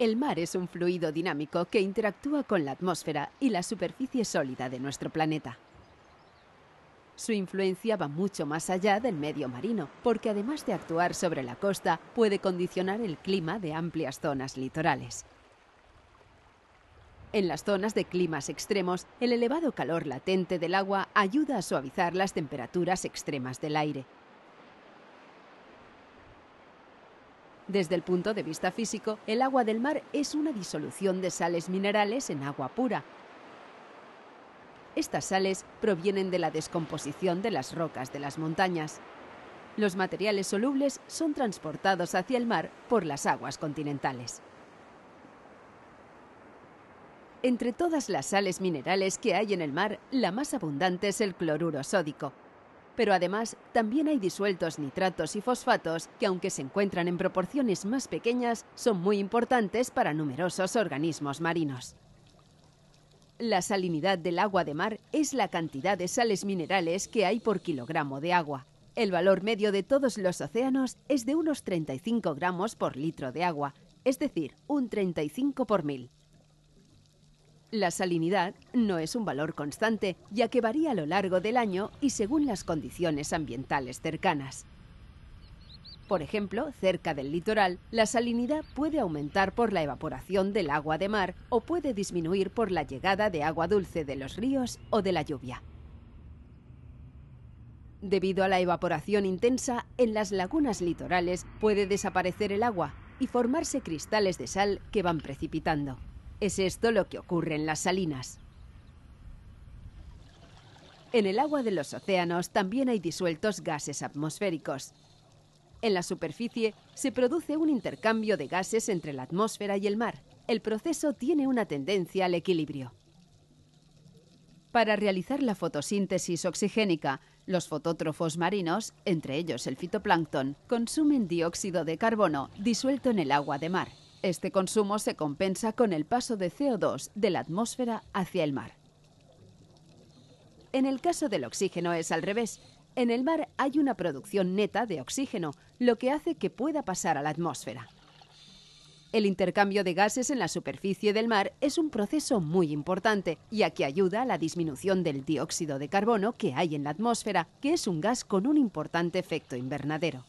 El mar es un fluido dinámico que interactúa con la atmósfera y la superficie sólida de nuestro planeta. Su influencia va mucho más allá del medio marino, porque además de actuar sobre la costa, puede condicionar el clima de amplias zonas litorales. En las zonas de climas extremos, el elevado calor latente del agua ayuda a suavizar las temperaturas extremas del aire. Desde el punto de vista físico, el agua del mar es una disolución de sales minerales en agua pura. Estas sales provienen de la descomposición de las rocas de las montañas. Los materiales solubles son transportados hacia el mar por las aguas continentales. Entre todas las sales minerales que hay en el mar, la más abundante es el cloruro sódico. Pero además, también hay disueltos nitratos y fosfatos que, aunque se encuentran en proporciones más pequeñas, son muy importantes para numerosos organismos marinos. La salinidad del agua de mar es la cantidad de sales minerales que hay por kilogramo de agua. El valor medio de todos los océanos es de unos 35 gramos por litro de agua, es decir, un 35 por 1000. La salinidad no es un valor constante, ya que varía a lo largo del año y según las condiciones ambientales cercanas. Por ejemplo, cerca del litoral, la salinidad puede aumentar por la evaporación del agua de mar o puede disminuir por la llegada de agua dulce de los ríos o de la lluvia. Debido a la evaporación intensa, en las lagunas litorales puede desaparecer el agua y formarse cristales de sal que van precipitando. Es esto lo que ocurre en las salinas. En el agua de los océanos también hay disueltos gases atmosféricos. En la superficie se produce un intercambio de gases entre la atmósfera y el mar. El proceso tiene una tendencia al equilibrio. Para realizar la fotosíntesis oxigénica, los fotótrofos marinos, entre ellos el fitoplancton, consumen dióxido de carbono disuelto en el agua de mar. Este consumo se compensa con el paso de CO2 de la atmósfera hacia el mar. En el caso del oxígeno es al revés. En el mar hay una producción neta de oxígeno, lo que hace que pueda pasar a la atmósfera. El intercambio de gases en la superficie del mar es un proceso muy importante, ya que ayuda a la disminución del dióxido de carbono que hay en la atmósfera, que es un gas con un importante efecto invernadero.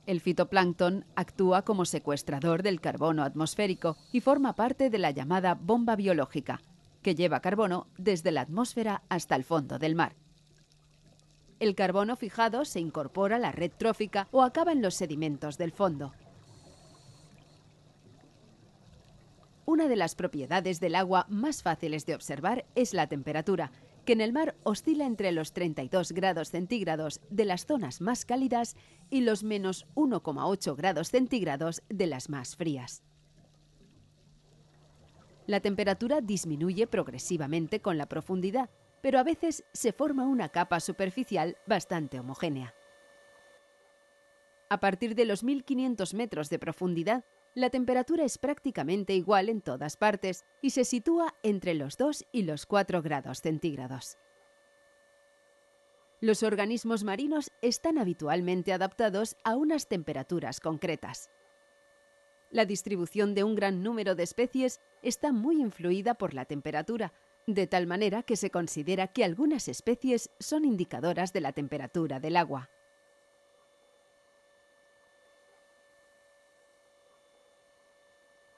El fitoplancton actúa como secuestrador del carbono atmosférico y forma parte de la llamada bomba biológica, que lleva carbono desde la atmósfera hasta el fondo del mar. El carbono fijado se incorpora a la red trófica o acaba en los sedimentos del fondo. Una de las propiedades del agua más fáciles de observar es la temperatura, que en el mar oscila entre los 32 grados centígrados de las zonas más cálidas y los menos 1,8 grados centígrados de las más frías. La temperatura disminuye progresivamente con la profundidad, pero a veces se forma una capa superficial bastante homogénea. A partir de los 1500 metros de profundidad, la temperatura es prácticamente igual en todas partes y se sitúa entre los 2 y los 4 grados centígrados. Los organismos marinos están habitualmente adaptados a unas temperaturas concretas. La distribución de un gran número de especies está muy influida por la temperatura, de tal manera que se considera que algunas especies son indicadoras de la temperatura del agua.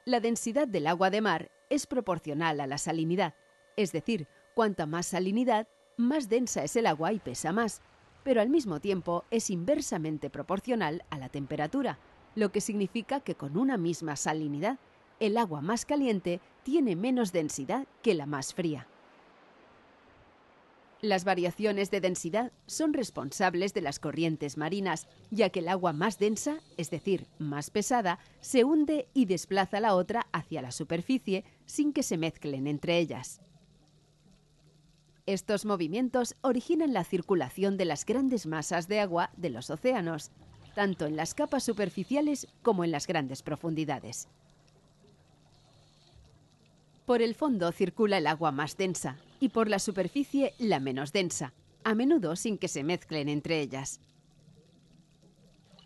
La densidad del agua de mar es proporcional a la salinidad, es decir, cuanta más salinidad, más densa es el agua y pesa más, pero al mismo tiempo es inversamente proporcional a la temperatura, lo que significa que con una misma salinidad, el agua más caliente tiene menos densidad que la más fría. Las variaciones de densidad son responsables de las corrientes marinas, ya que el agua más densa, es decir, más pesada, se hunde y desplaza la otra hacia la superficie sin que se mezclen entre ellas. Estos movimientos originan la circulación de las grandes masas de agua de los océanos, tanto en las capas superficiales como en las grandes profundidades. Por el fondo circula el agua más densa y por la superficie la menos densa, a menudo sin que se mezclen entre ellas.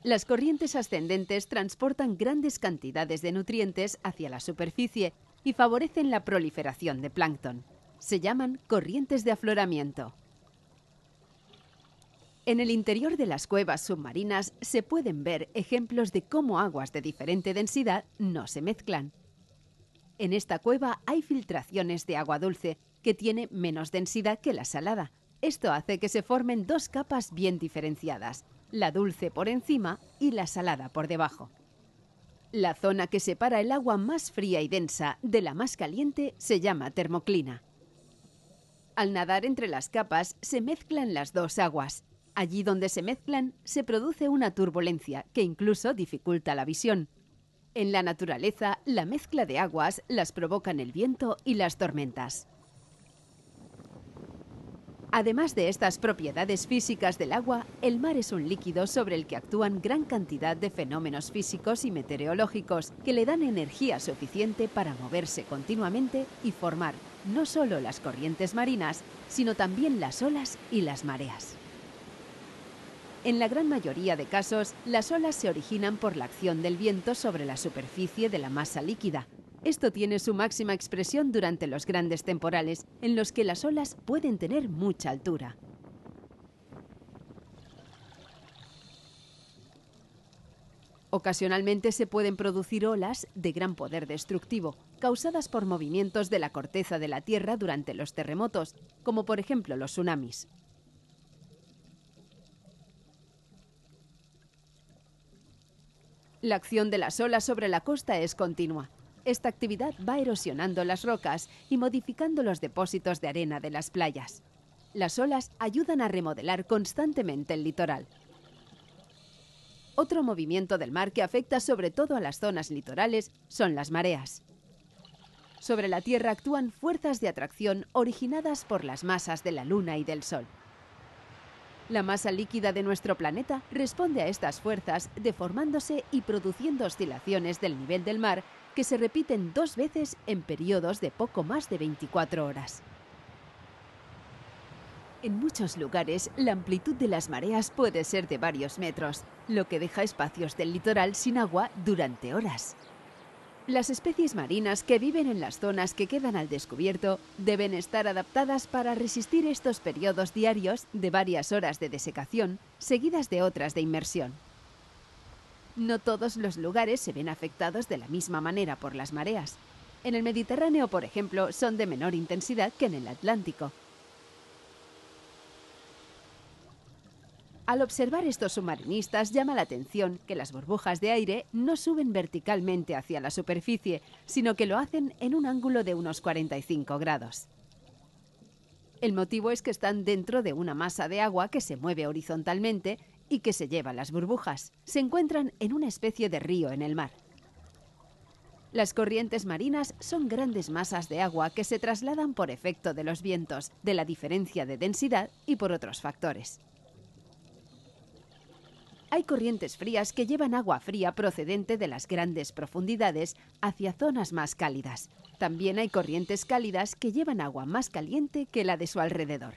Las corrientes ascendentes transportan grandes cantidades de nutrientes hacia la superficie y favorecen la proliferación de plancton. Se llaman corrientes de afloramiento. En el interior de las cuevas submarinas se pueden ver ejemplos de cómo aguas de diferente densidad no se mezclan. En esta cueva hay filtraciones de agua dulce, que tiene menos densidad que la salada. Esto hace que se formen dos capas bien diferenciadas, la dulce por encima y la salada por debajo. La zona que separa el agua más fría y densa de la más caliente se llama termoclina. Al nadar entre las capas se mezclan las dos aguas. Allí donde se mezclan se produce una turbulencia que incluso dificulta la visión. En la naturaleza, la mezcla de aguas las provocan el viento y las tormentas. Además de estas propiedades físicas del agua, el mar es un líquido sobre el que actúan gran cantidad de fenómenos físicos y meteorológicos que le dan energía suficiente para moverse continuamente y formar no solo las corrientes marinas, sino también las olas y las mareas. En la gran mayoría de casos, las olas se originan por la acción del viento sobre la superficie de la masa líquida. Esto tiene su máxima expresión durante los grandes temporales, en los que las olas pueden tener mucha altura. Ocasionalmente se pueden producir olas de gran poder destructivo, causadas por movimientos de la corteza de la Tierra durante los terremotos, como por ejemplo los tsunamis. La acción de las olas sobre la costa es continua. Esta actividad va erosionando las rocas y modificando los depósitos de arena de las playas. Las olas ayudan a remodelar constantemente el litoral. Otro movimiento del mar que afecta sobre todo a las zonas litorales son las mareas. Sobre la Tierra actúan fuerzas de atracción originadas por las masas de la Luna y del Sol. La masa líquida de nuestro planeta responde a estas fuerzas deformándose y produciendo oscilaciones del nivel del mar que se repiten 2 veces en periodos de poco más de 24 horas. En muchos lugares, la amplitud de las mareas puede ser de varios metros, lo que deja espacios del litoral sin agua durante horas. Las especies marinas que viven en las zonas que quedan al descubierto deben estar adaptadas para resistir estos periodos diarios de varias horas de desecación, seguidas de otras de inmersión. No todos los lugares se ven afectados de la misma manera por las mareas. En el Mediterráneo, por ejemplo, son de menor intensidad que en el Atlántico. Al observar estos submarinistas llama la atención que las burbujas de aire no suben verticalmente hacia la superficie, sino que lo hacen en un ángulo de unos 45 grados. El motivo es que están dentro de una masa de agua que se mueve horizontalmente y que se lleva las burbujas. Se encuentran en una especie de río en el mar. Las corrientes marinas son grandes masas de agua que se trasladan por efecto de los vientos, de la diferencia de densidad y por otros factores. Hay corrientes frías que llevan agua fría procedente de las grandes profundidades hacia zonas más cálidas. También hay corrientes cálidas que llevan agua más caliente que la de su alrededor.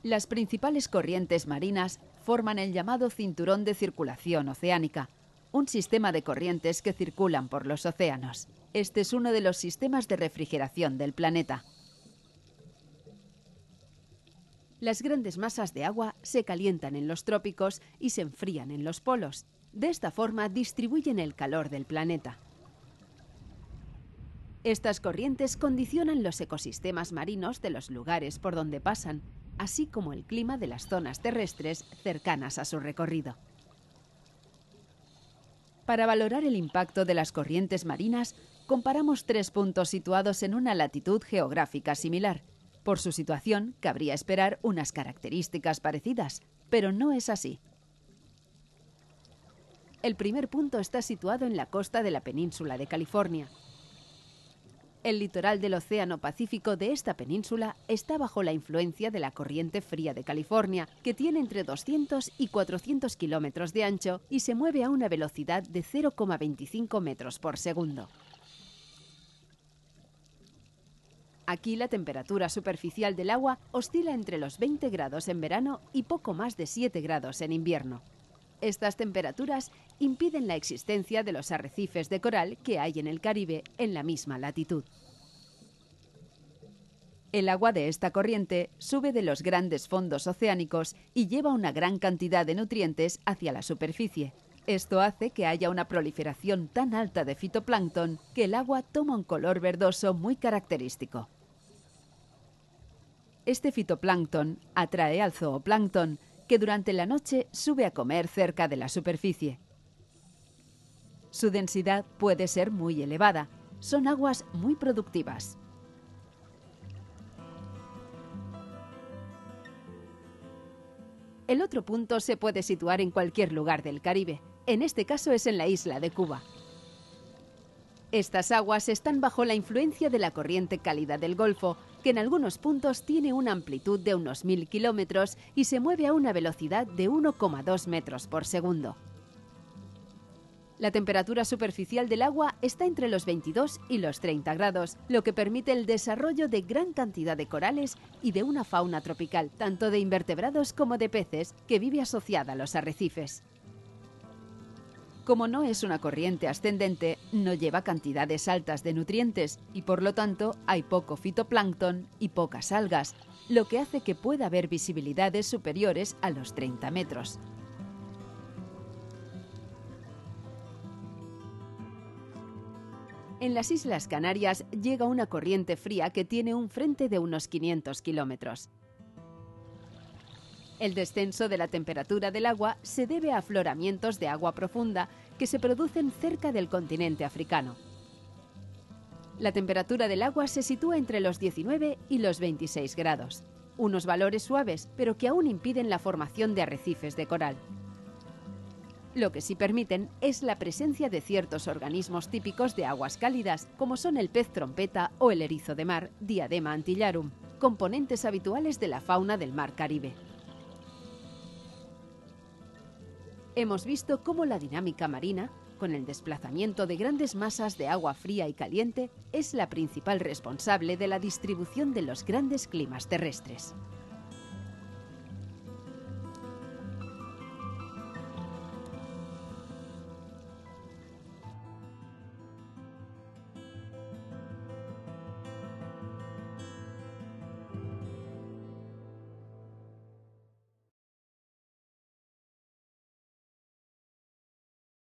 Las principales corrientes marinas forman el llamado cinturón de circulación oceánica, un sistema de corrientes que circulan por los océanos. Este es uno de los sistemas de refrigeración del planeta. Las grandes masas de agua se calientan en los trópicos y se enfrían en los polos. De esta forma distribuyen el calor del planeta. Estas corrientes condicionan los ecosistemas marinos de los lugares por donde pasan, así como el clima de las zonas terrestres cercanas a su recorrido. Para valorar el impacto de las corrientes marinas, comparamos 3 puntos situados en una latitud geográfica similar. Por su situación, cabría esperar unas características parecidas, pero no es así. El primer punto está situado en la costa de la península de California. El litoral del Océano Pacífico de esta península está bajo la influencia de la corriente fría de California, que tiene entre 200 y 400 kilómetros de ancho y se mueve a una velocidad de 0,25 metros por segundo. Aquí la temperatura superficial del agua oscila entre los 20 grados en verano y poco más de 7 grados en invierno. Estas temperaturas impiden la existencia de los arrecifes de coral que hay en el Caribe en la misma latitud. El agua de esta corriente sube de los grandes fondos oceánicos y lleva una gran cantidad de nutrientes hacia la superficie. Esto hace que haya una proliferación tan alta de fitoplancton que el agua toma un color verdoso muy característico. Este fitoplancton atrae al zooplancton, que durante la noche sube a comer cerca de la superficie. Su densidad puede ser muy elevada. Son aguas muy productivas. El otro punto se puede situar en cualquier lugar del Caribe. En este caso es en la isla de Cuba. Estas aguas están bajo la influencia de la corriente cálida del Golfo, que en algunos puntos tiene una amplitud de unos 1000 kilómetros y se mueve a una velocidad de 1,2 metros por segundo. La temperatura superficial del agua está entre los 22 y los 30 grados, lo que permite el desarrollo de gran cantidad de corales y de una fauna tropical, tanto de invertebrados como de peces, que vive asociada a los arrecifes. Como no es una corriente ascendente, no lleva cantidades altas de nutrientes y por lo tanto hay poco fitoplancton y pocas algas, lo que hace que pueda haber visibilidades superiores a los 30 metros. En las Islas Canarias llega una corriente fría que tiene un frente de unos 500 kilómetros. El descenso de la temperatura del agua se debe a afloramientos de agua profunda que se producen cerca del continente africano. La temperatura del agua se sitúa entre los 19 y los 26 grados, unos valores suaves, pero que aún impiden la formación de arrecifes de coral. Lo que sí permiten es la presencia de ciertos organismos típicos de aguas cálidas, como son el pez trompeta o el erizo de mar, Diadema antillarum, componentes habituales de la fauna del mar Caribe. Hemos visto cómo la dinámica marina, con el desplazamiento de grandes masas de agua fría y caliente, es la principal responsable de la distribución de los grandes climas terrestres.